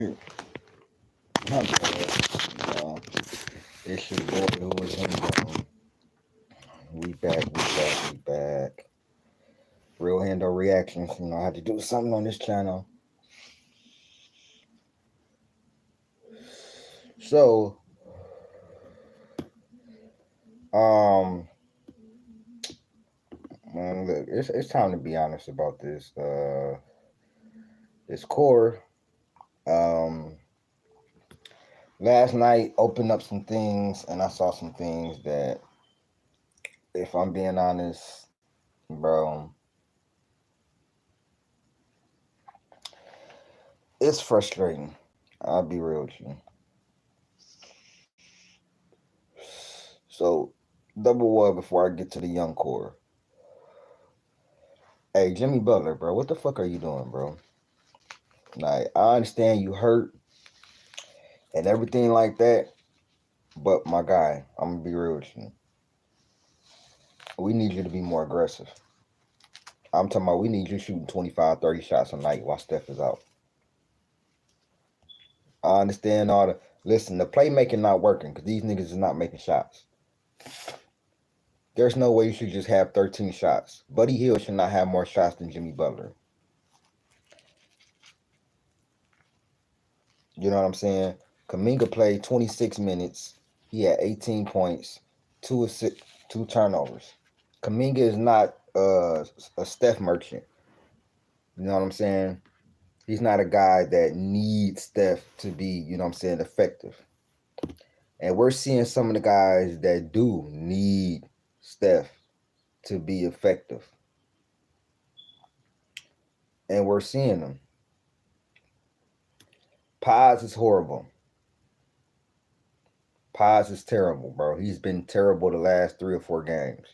My bad. It's your boy who is him. We back, we back, we back. Real handle reactions. I had to do something on this channel. So, um, man, look, it's time to be honest about this. This core. Um, Last night opened up some things, and I saw some things that, if I'm being honest, bro, it's frustrating. I'll be real with you. So, double one before I get to the young core. Hey, Jimmy Butler, bro, what the fuck are you doing, bro? Like, I understand you hurt and everything like that, but my guy, I'm gonna be real with you. We need you to be more aggressive. I'm talking about we need you shooting 25, 30 shots a night while Steph is out. I understand all the listen, the playmaking not working because these niggas is not making shots. There's no way you should just have 13 shots. Buddy Hield should not have more shots than Jimmy Butler. You know what I'm saying? Kuminga played 26 minutes. He had 18 points, two assists, two turnovers. Kuminga is not a Steph merchant. You know what I'm saying? He's not a guy that needs Steph to be, you know what I'm saying, effective. And we're seeing some of the guys that do need Steph to be effective. And we're seeing them. Paz is horrible. Paz is terrible, bro. He's been terrible the last 3 or 4 games.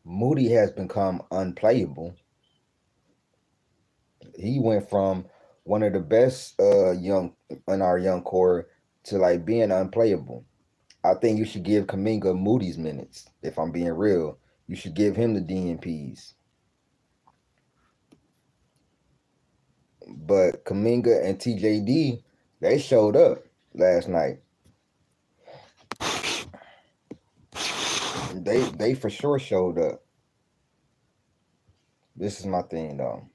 Moody has become unplayable. He went from one of the best young in our young core to like being unplayable. I think you should give Kuminga Moody's minutes. If I'm being real, you should give him the DNPs. But Kuminga and TJD, they showed up last night. They for sure showed up. This is my thing though.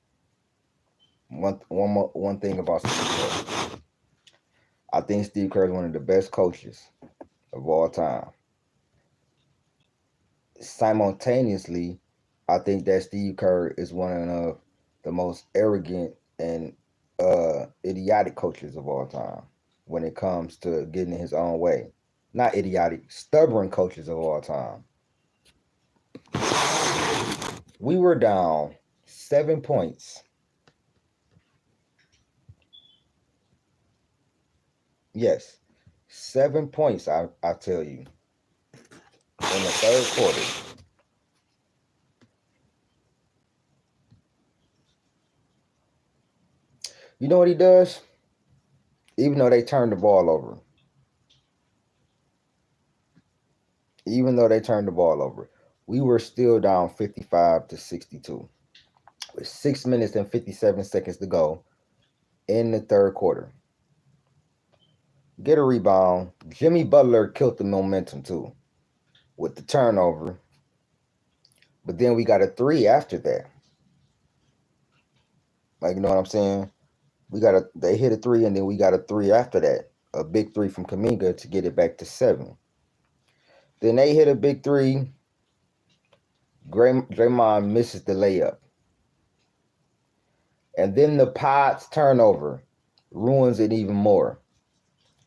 One thing about Steve Kerr. I think Steve Kerr is one of the best coaches of all time. Simultaneously, I think that Steve Kerr is one of the most arrogant and idiotic coaches of all time when it comes to getting in his own way. Not idiotic, stubborn coaches of all time. We were down 7 points. Yes, 7 points, I tell you, in the third quarter. You know what he does? Even though they turned the ball over. We were still down 55-62. With 6 minutes and 57 seconds to go in the third quarter. Get a rebound. Jimmy Butler killed the momentum too with the turnover. But then we got a 3 after that. Like, you know what I'm saying? They hit a 3 and then we got a 3 after that. A big 3 from Kuminga to get it back to 7. Then they hit a big 3. Draymond misses the layup. And then the Pods turnover ruins it even more.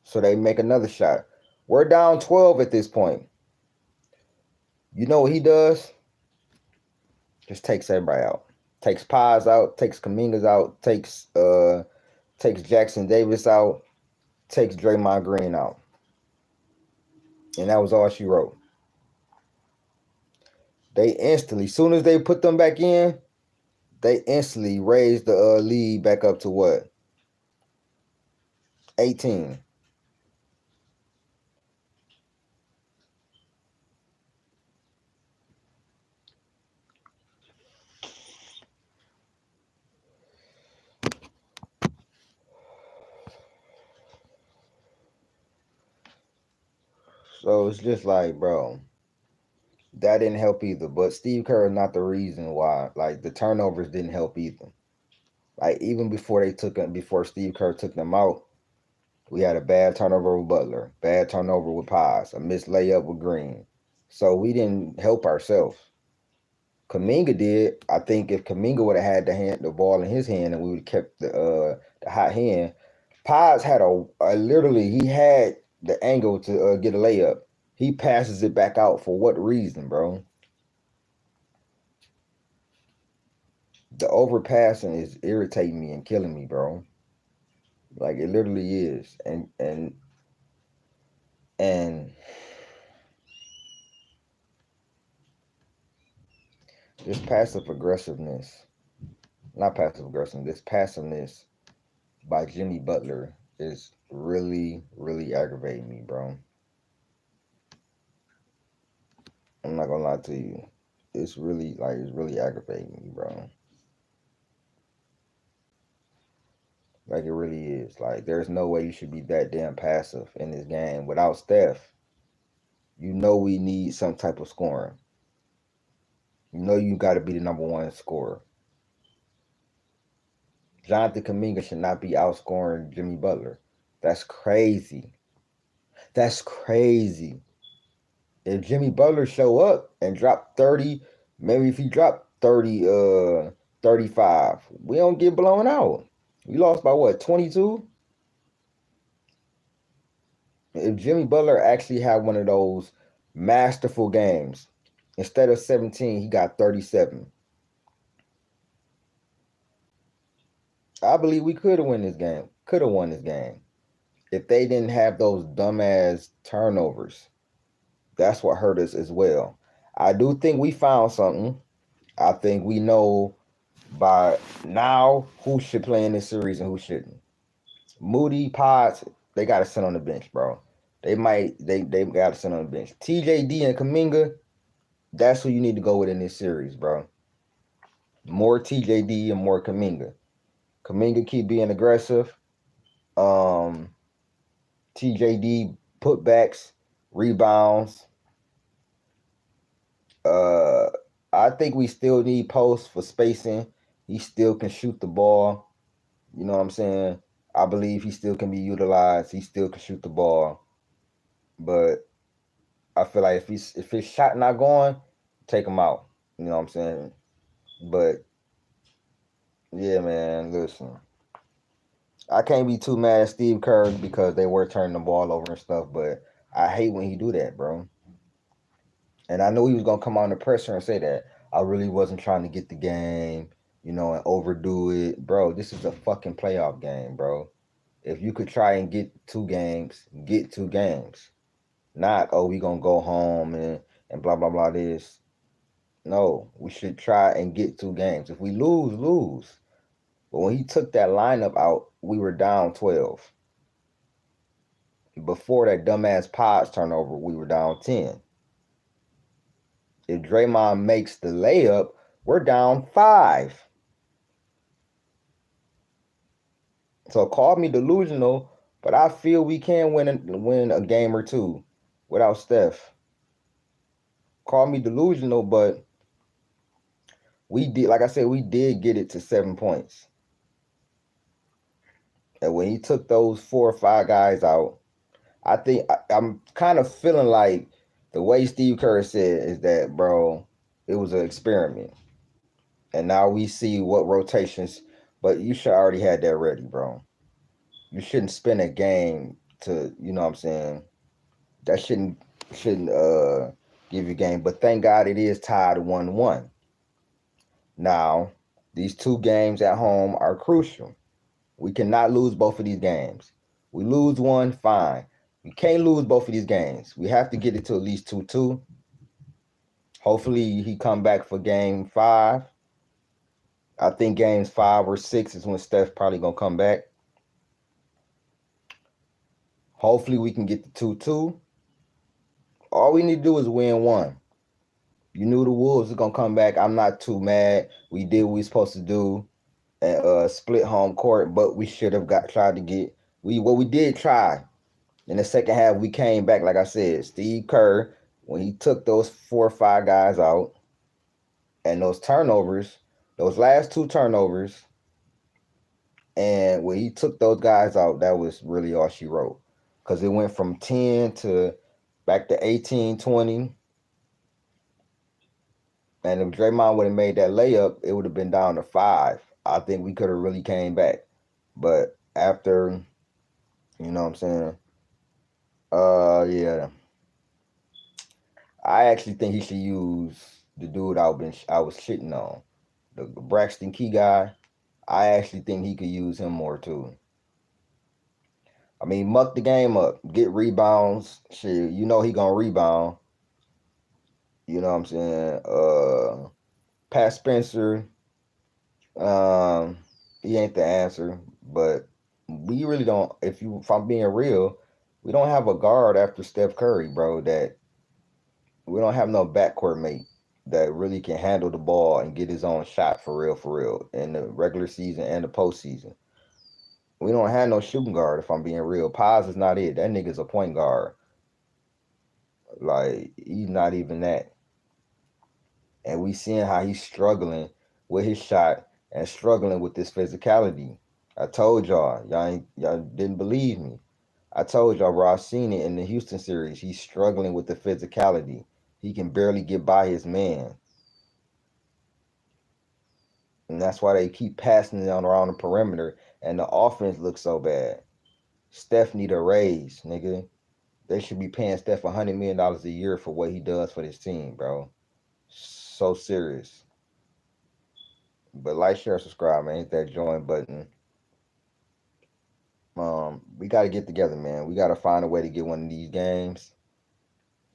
So they make another shot. We're down 12 at this point. You know what he does? Just takes everybody out. Takes Paz out, takes Kumingas out, takes Jackson Davis out, takes Draymond Green out. And that was all she wrote. They instantly, soon as they put them back in, they instantly raised the lead back up to what? 18. So it's just like, bro, that didn't help either. But Steve Kerr is not the reason why. Like the turnovers didn't help either. Like even before Steve Kerr took them out, we had a bad turnover with Butler, bad turnover with Pies, a missed layup with Green. So we didn't help ourselves. Kaminga did. I think if Kaminga would have had the ball in his hand, and we would have kept the hot hand, Pies had a literally he had the angle to get a layup. He passes it back out for what reason, bro? The overpassing is irritating me and killing me, bro. Like it literally is, and this passive aggressiveness, not passive aggressiveness, this passiveness by Jimmy Butler is really, really aggravating me, bro. I'm not gonna lie to you. It's really aggravating me, bro. Like it really is. Like there's no way you should be that damn passive in this game. Without Steph, you know we need some type of scoring. You know you got to be the number one scorer. Jonathan Kaminga should not be outscoring Jimmy Butler. That's crazy. That's crazy. If Jimmy Butler show up and drop 30, maybe if he drop 30, 35, we don't get blown out. We lost by what, 22? If Jimmy Butler actually had one of those masterful games, instead of 17, he got 37. I believe we could have won this game. Could have won this game. If they didn't have those dumbass turnovers. That's what hurt us as well. I do think we found something. I think we know by now who should play in this series and who shouldn't. Moody, Potts, they got to sit on the bench, bro. They got to sit on the bench. TJD and Kaminga, that's who you need to go with in this series, bro. More TJD and more Kaminga. Kaminga keep being aggressive. Um, TJD putbacks, rebounds. Uh, I think we still need posts for spacing. He still can shoot the ball. You know what I'm saying? I believe he still can be utilized. He still can shoot the ball. But I feel like if his shot not going, take him out. You know what I'm saying? But yeah, man, listen. I can't be too mad at Steve Kerr because they were turning the ball over and stuff, but I hate when he do that, bro. And I knew he was gonna come on the presser and say that. I really wasn't trying to get the game, and overdo it. Bro, this is a fucking playoff game, bro. If you could try and get 2 games, get 2 games. Not, oh, we gonna go home and blah blah blah this. No, we should try and get 2 games. If we lose, lose. But when he took that lineup out, we were down 12. Before that dumbass Pods turnover, we were down 10. If Draymond makes the layup, we're down 5. So call me delusional, but I feel we can win a game or 2 without Steph. Call me delusional, but we did, like I said, we did get it to 7 points. And when he took those 4 or 5 guys out, I think I'm kind of feeling like the way Steve Kerr said is that, bro, it was an experiment. And now we see what rotations, but you should already had that ready, bro. You shouldn't spend a game to, you know what I'm saying? That shouldn't give you a game. But thank God it is tied 1-1. Now, these 2 games at home are crucial. We cannot lose both of these games. We lose one, fine. We can't lose both of these games. We have to get it to at least 2-2. Hopefully he come back for game 5. I think games 5 or 6 is when Steph probably gonna come back. Hopefully we can get the 2-2. All we need to do is win 1. You knew the Wolves are gonna come back. I'm not too mad. We did what we supposed to do and split home court, but we should have tried to get what we did try. In the second half, we came back. Like I said, Steve Kerr, when he took those 4 or 5 guys out and those turnovers, those last 2 turnovers, and when he took those guys out, that was really all she wrote. Because it went from 10 to back to 18, 20. And if Draymond would have made that layup, it would have been down to 5. I think we could have really came back. But after, you know what I'm saying? Yeah. I actually think he should use the dude I was shitting on. The Braxton Key guy. I actually think he could use him more too. I mean, muck the game up, get rebounds. Shit, you know he gonna rebound. You know what I'm saying? Pat Spencer, um, he ain't the answer, but we really don't. If I'm being real, we don't have a guard after Steph Curry, bro. That we don't have no backcourt mate that really can handle the ball and get his own shot for real, in the regular season and the postseason. We don't have no shooting guard. If I'm being real, Paz is not it. That nigga's a point guard. Like he's not even that. And we seeing how he's struggling with his shot and struggling with this physicality. I told y'all didn't believe me. I told y'all, bro, I seen it in the Houston series. He's struggling with the physicality. He can barely get by his man. And that's why they keep passing it on around the perimeter and the offense looks so bad. Steph need a raise, nigga. They should be paying Steph $100 million a year for what he does for this team, bro. So serious. But like, share, subscribe, man. Hit that join button. We got to get together, man. We got to find a way to get one of these games.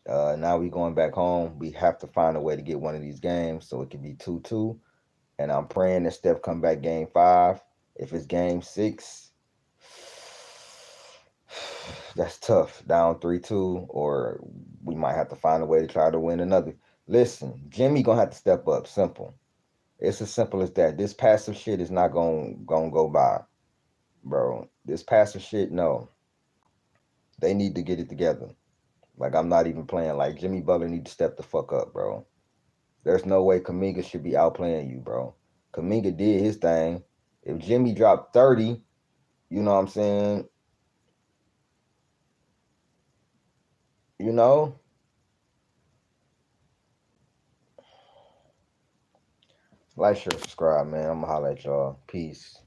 Now we going back home. We have to find a way to get one of these games so it can be 2-2. And I'm praying that Steph come back game 5. If it's game 6, that's tough. Down 3-2, or we might have to find a way to try to win another. Listen, Jimmy gonna have to step up. Simple. It's as simple as that. This passive shit is not gonna go by, bro. This passive shit, no. They need to get it together. Like I'm not even playing. Like Jimmy Butler need to step the fuck up, bro. There's no way Kaminga should be outplaying you, bro. Kaminga did his thing. If Jimmy dropped 30, you know what I'm saying? You know? Like, share, subscribe, man. I'm gonna holler at y'all. Peace.